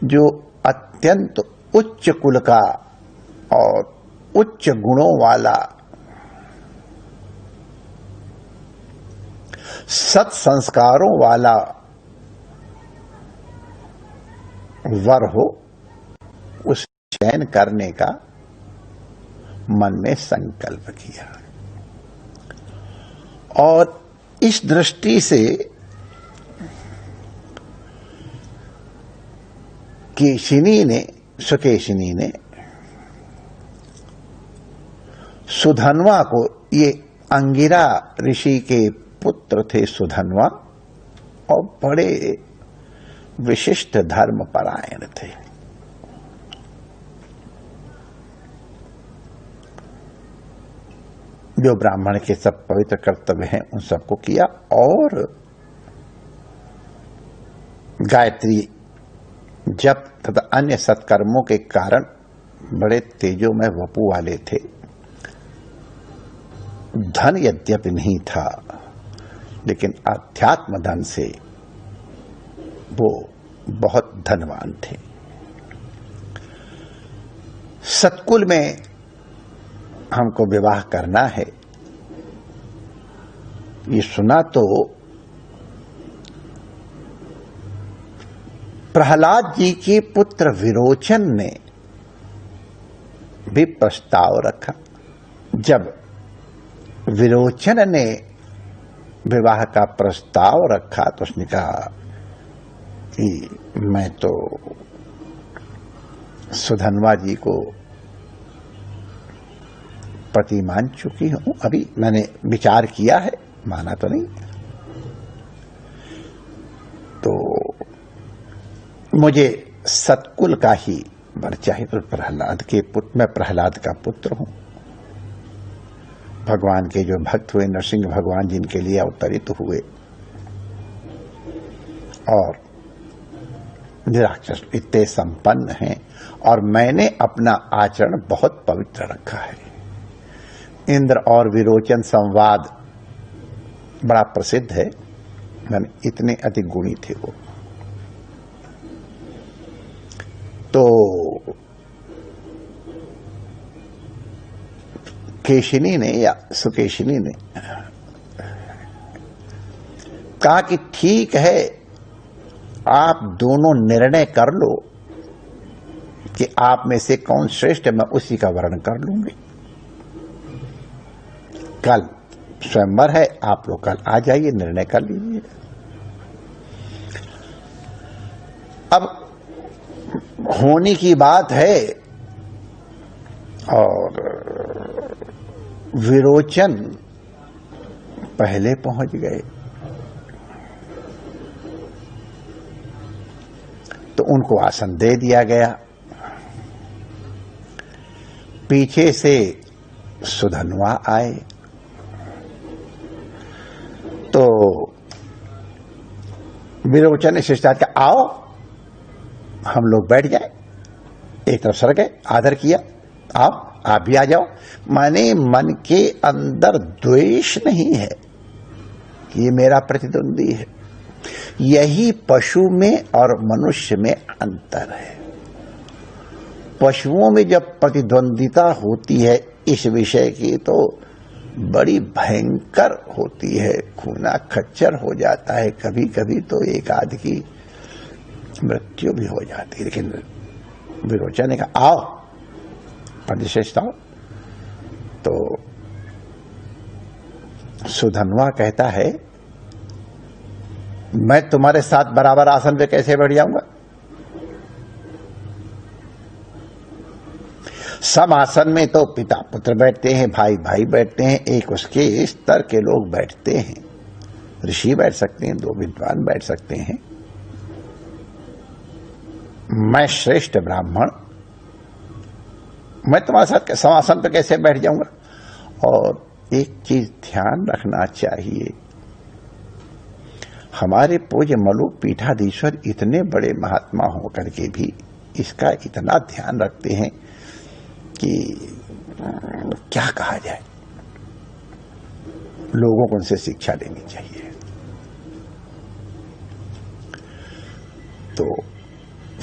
जो अत्यंत उच्च कुल का और उच्च गुणों वाला सत संस्कारों वाला वर हो, उस चयन करने का मन में संकल्प किया। और इस दृष्टि से सुकेशिनी ने सुधन्वा को, ये अंगिरा ऋषि के पुत्र थे सुधन्वा, और बड़े विशिष्ट धर्मपरायण थे। जो ब्राह्मण के सब पवित्र कर्तव्य हैं उन सबको किया, और गायत्री जप तथा अन्य सत्कर्मों के कारण बड़े तेजोमय वपु वाले थे। धन यद्यपि नहीं था, लेकिन अध्यात्म धन से वो बहुत धनवान थे। सत्कुल में हमको विवाह करना है, ये सुना तो प्रहलाद जी के पुत्र विरोचन ने भी प्रस्ताव रखा। जब विरोचन ने विवाह का प्रस्ताव रखा तो उसने कहा कि मैं तो सुधन्वा जी को पति मान चुकी हूं, अभी मैंने विचार किया है, माना तो नहीं, तो मुझे सत्कुल का ही वर चाहिए। तो मैं प्रहलाद का पुत्र हूं। भगवान के जो भक्त हुए नरसिंह भगवान जिनके लिए अवतरित हुए, और निराक्षस इतने संपन्न हैं, और मैंने अपना आचरण बहुत पवित्र रखा है। इंद्र और विरोचन संवाद बड़ा प्रसिद्ध है, मैंने इतने अधिक गुणी थे वो। तो केशिनी ने या सुकेशिनी ने कहा कि ठीक है, आप दोनों निर्णय कर लो कि आप में से कौन श्रेष्ठ है, मैं उसी का वर्ण कर लूंगी। कल स्वयंवर है, आप लोग कल आ जाइए, निर्णय कर लीजिए। अब होने की बात है, और विरोचन पहले पहुंच गए, तो उनको आसन दे दिया गया। पीछे से सुधन्वा आए, तो विरोचन ने शिष्टाचार किया, आओ हम लोग बैठ जाए। एक तरफ सर गए, आदर किया, आओ आप भी आ जाओ। माने मन के अंदर द्वेष नहीं है कि ये मेरा प्रतिद्वंदी है। यही पशु में और मनुष्य में अंतर है। पशुओं में जब प्रतिद्वंदिता होती है इस विषय की, तो बड़ी भयंकर होती है, खूना खच्चर हो जाता है, कभी कभी तो एक आध की मृत्यु भी हो जाती है। लेकिन विरोचन ने कहा, आओ परिश्रेष्ठ आओ। तो सुधन्वा कहता है, मैं तुम्हारे साथ बराबर आसन पे कैसे बैठ जाऊंगा? सम आसन में तो पिता पुत्र बैठते हैं, भाई भाई बैठते हैं, एक उसके स्तर के लोग बैठते हैं। ऋषि बैठ सकते हैं, दो विद्वान बैठ सकते हैं। मैं श्रेष्ठ ब्राह्मण, मैं तुम्हारे साथ समासन पे कैसे बैठ जाऊंगा? और एक चीज ध्यान रखना चाहिए, हमारे पूज्य मलुक पीठाधीश्वर इतने बड़े महात्मा होकर के भी इसका इतना ध्यान रखते हैं कि क्या कहा जाए, लोगों को उनसे शिक्षा लेनी चाहिए। तो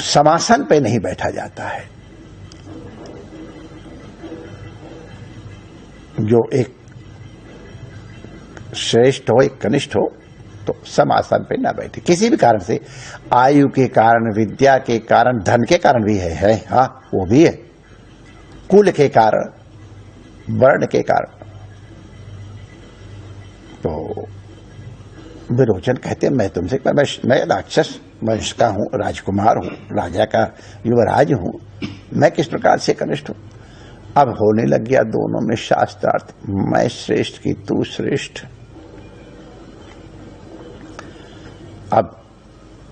समासन पे नहीं बैठा जाता है। जो एक श्रेष्ठ हो, एक कनिष्ठ हो, तो समासन पे ना बैठे। किसी भी कारण से, आयु के कारण, विद्या के कारण, धन के कारण भी है हाँ, वो भी है, कुल के कारण, वर्ण के कारण। तो विरोचन कहते हैं, मैं तुमसे, मैं राक्षस वंश का हूं, राजकुमार हूं, राजा का युवराज हूं, मैं किस प्रकार से कनिष्ठ हूं। अब होने लग गया दोनों में शास्त्रार्थ, मैं श्रेष्ठ की तू श्रेष्ठ। अब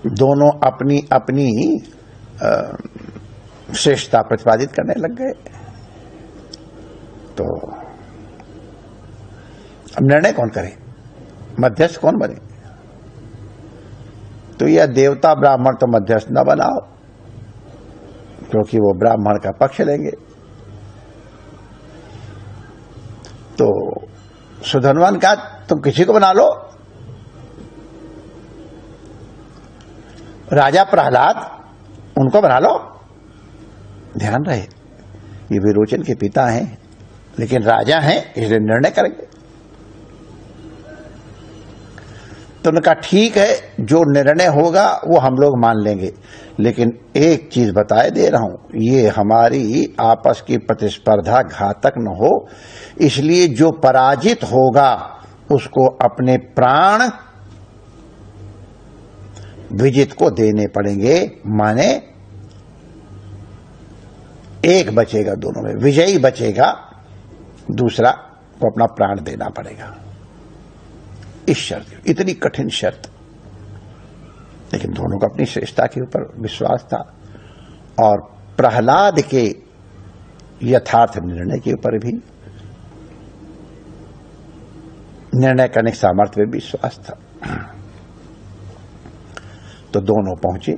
दोनों अपनी अपनी श्रेष्ठता प्रतिपादित करने लग गए। तो अब निर्णय कौन करे, मध्यस्थ कौन बने। तो यह देवता ब्राह्मण तो मध्यस्थ न बनाओ, क्योंकि वो ब्राह्मण का पक्ष लेंगे। तो सुधन्वन का तुम किसी को बना लो। राजा प्रहलाद, उनको बना लो। ध्यान रहे, ये विरोचन के पिता हैं, लेकिन राजा हैं, इसलिए निर्णय करेंगे। तो उन्होंने कहा ठीक है, जो निर्णय होगा वो हम लोग मान लेंगे, लेकिन एक चीज बताए दे रहा हूं, ये हमारी आपस की प्रतिस्पर्धा घातक न हो, इसलिए जो पराजित होगा उसको अपने प्राण विजित को देने पड़ेंगे। माने एक बचेगा दोनों में, विजयी बचेगा, दूसरा को अपना प्राण देना पड़ेगा। इस शर्त, इतनी कठिन शर्त, लेकिन दोनों को अपनी श्रेष्ठता के ऊपर विश्वास था और प्रहलाद के यथार्थ निर्णय के ऊपर भी, निर्णय करने के सामर्थ्य में विश्वास था। तो दोनों पहुंचे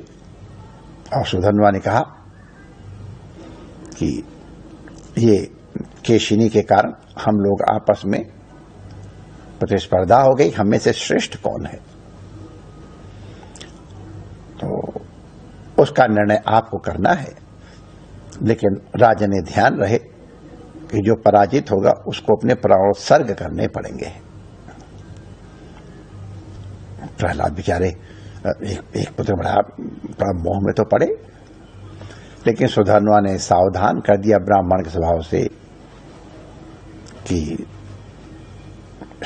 और सुधन्वा ने कहा कि ये केशिनी के कारण हम लोग आपस में प्रतिस्पर्धा हो गई, हम में से श्रेष्ठ कौन है। तो उसका निर्णय आपको करना है, लेकिन राजा ने ध्यान रहे कि जो पराजित होगा उसको अपने प्राणोत्सर्ग करने पड़ेंगे। प्रहलाद बेचारे एक पुत्र बड़ा मोह में तो पड़े, लेकिन सुधन्वा ने सावधान कर दिया ब्राह्मण के स्वभाव से कि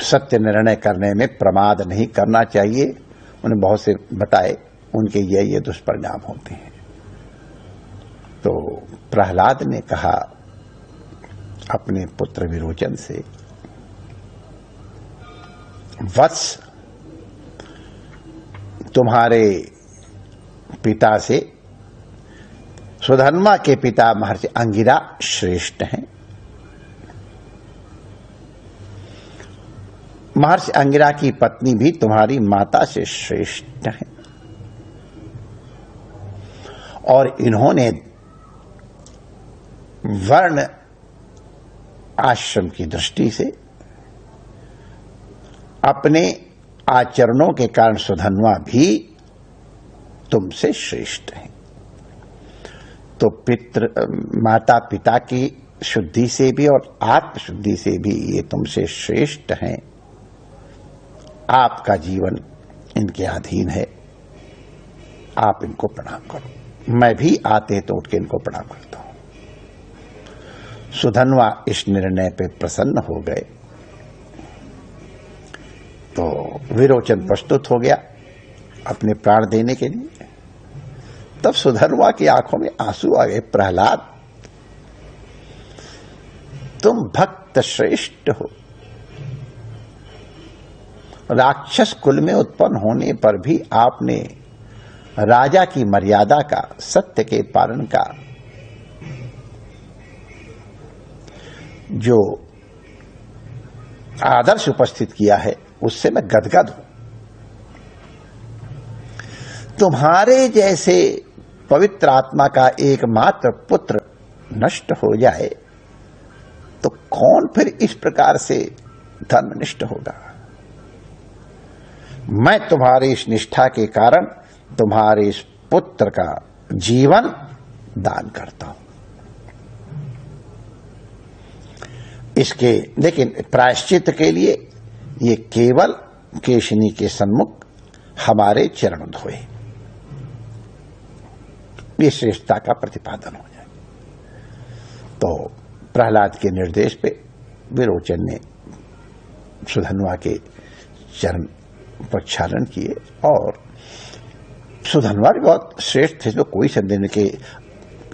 सत्य निर्णय करने में प्रमाद नहीं करना चाहिए। उन्हें बहुत से बताए, उनके ये दुष्परिणाम होते हैं। तो प्रहलाद ने कहा अपने पुत्र विरोचन से, वत्स, तुम्हारे पिता से, सुधन्वा के पिता महर्षि अंगिरा श्रेष्ठ हैं। महर्षि अंगिरा की पत्नी भी तुम्हारी माता से श्रेष्ठ है, और इन्होंने वर्ण आश्रम की दृष्टि से अपने आचरणों के कारण सुधन्वा भी तुमसे श्रेष्ठ है। तो माता पिता की शुद्धि से भी और आत्म शुद्धि से भी ये तुमसे श्रेष्ठ हैं। आपका जीवन इनके अधीन है, आप इनको प्रणाम करो। मैं भी आते तो उठ के इनको प्रणाम करता हूं। सुधन्वा इस निर्णय पे प्रसन्न हो गए। तो विरोचन प्रस्तुत हो गया अपने प्राण देने के लिए। तब सुधन्वा की आंखों में आंसू आ गए। प्रहलाद, तुम भक्त श्रेष्ठ हो, राक्षस कुल में उत्पन्न होने पर भी आपने राजा की मर्यादा का, सत्य के पालन का जो आदर्श उपस्थित किया है, उससे मैं गदगद हूं। तुम्हारे जैसे पवित्र आत्मा का एकमात्र पुत्र नष्ट हो जाए तो कौन फिर इस प्रकार से धर्मनिष्ठ होगा। मैं तुम्हारी इस निष्ठा के कारण तुम्हारे इस पुत्र का जीवन दान करता हूं। इसके लेकिन प्रायश्चित के लिए ये केवल केशिनी के सन्मुख हमारे चरण धोए, ये श्रेष्ठता का प्रतिपादन हो जाए। तो प्रहलाद के निर्देश पे विरोचन ने सुधन्वा के चरण प्रक्षालन किए और सुधन्वा भी बहुत श्रेष्ठ थे, इसमें कोई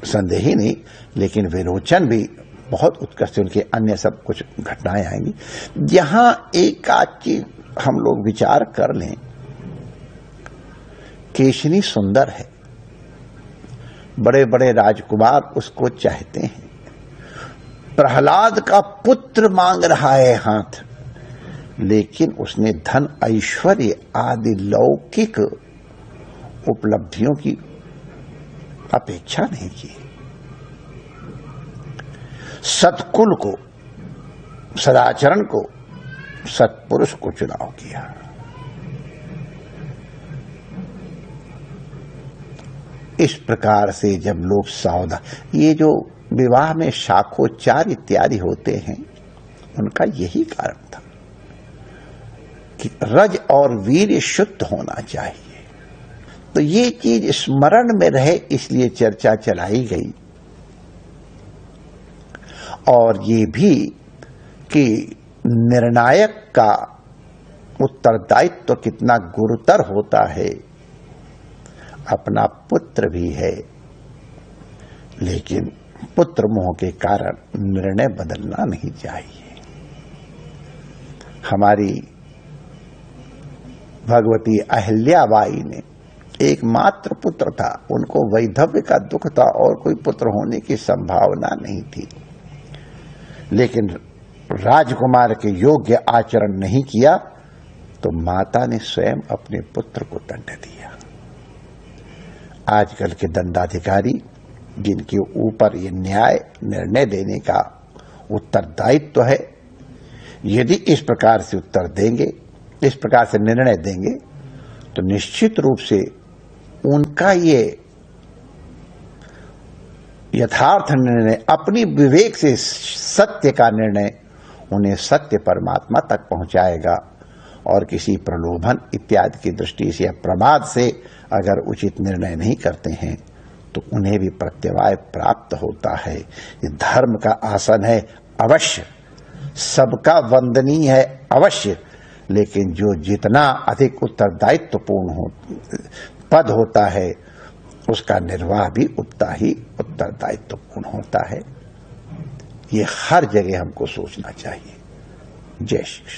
संदेह ही नहीं, लेकिन विरोचन भी बहुत उत्कृष्ट, उनके अन्य सब कुछ घटनाएं आएंगी। यहां एक आध चीज हम लोग विचार कर लें, केशिनी सुंदर है, बड़े बड़े राजकुमार उसको चाहते हैं, प्रहलाद का पुत्र मांग रहा है हाथ, लेकिन उसने धन ऐश्वर्य आदि लौकिक उपलब्धियों की अपेक्षा नहीं की। सत्कुल को, सदाचरण को, सत्पुरुष को चुनाव किया। इस प्रकार से जब लोग सावधान, ये जो विवाह में शाखोच्चार इत्यादि होते हैं, उनका यही कारण था कि रज और वीर्य शुद्ध होना चाहिए। तो ये चीज स्मरण में रहे, इसलिए चर्चा चलाई गई। और ये भी कि निर्णायक का उत्तरदायित्व तो कितना गुरुतर होता है। अपना पुत्र भी है, लेकिन पुत्र मोह के कारण निर्णय बदलना नहीं चाहिए। हमारी भगवती अहिल्याबाई ने एकमात्र पुत्र था, उनको वैधव्य का दुख था और कोई पुत्र होने की संभावना नहीं थी, लेकिन राजकुमार के योग्य आचरण नहीं किया तो माता ने स्वयं अपने पुत्र को दंड दिया। आजकल के दंडाधिकारी जिनके ऊपर ये न्याय निर्णय देने का उत्तरदायित्व है, यदि इस प्रकार से उत्तर देंगे, इस प्रकार से निर्णय देंगे, तो निश्चित रूप से उनका ये यथार्थ निर्णय, अपनी विवेक से सत्य का निर्णय उन्हें सत्य परमात्मा तक पहुंचाएगा। और किसी प्रलोभन इत्यादि की दृष्टि से या प्रमाद से अगर उचित निर्णय नहीं करते हैं तो उन्हें भी प्रत्यवाय प्राप्त होता है। ये धर्म का आसन है अवश्य, सबका वंदनीय है अवश्य, लेकिन जो जितना अधिक उत्तरदायित्वपूर्ण पद होता है, उसका निर्वाह भी उतना ही उत्तरदायित्वपूर्ण होता है। ये हर जगह हमको सोचना चाहिए। जय श्री कृष्ण।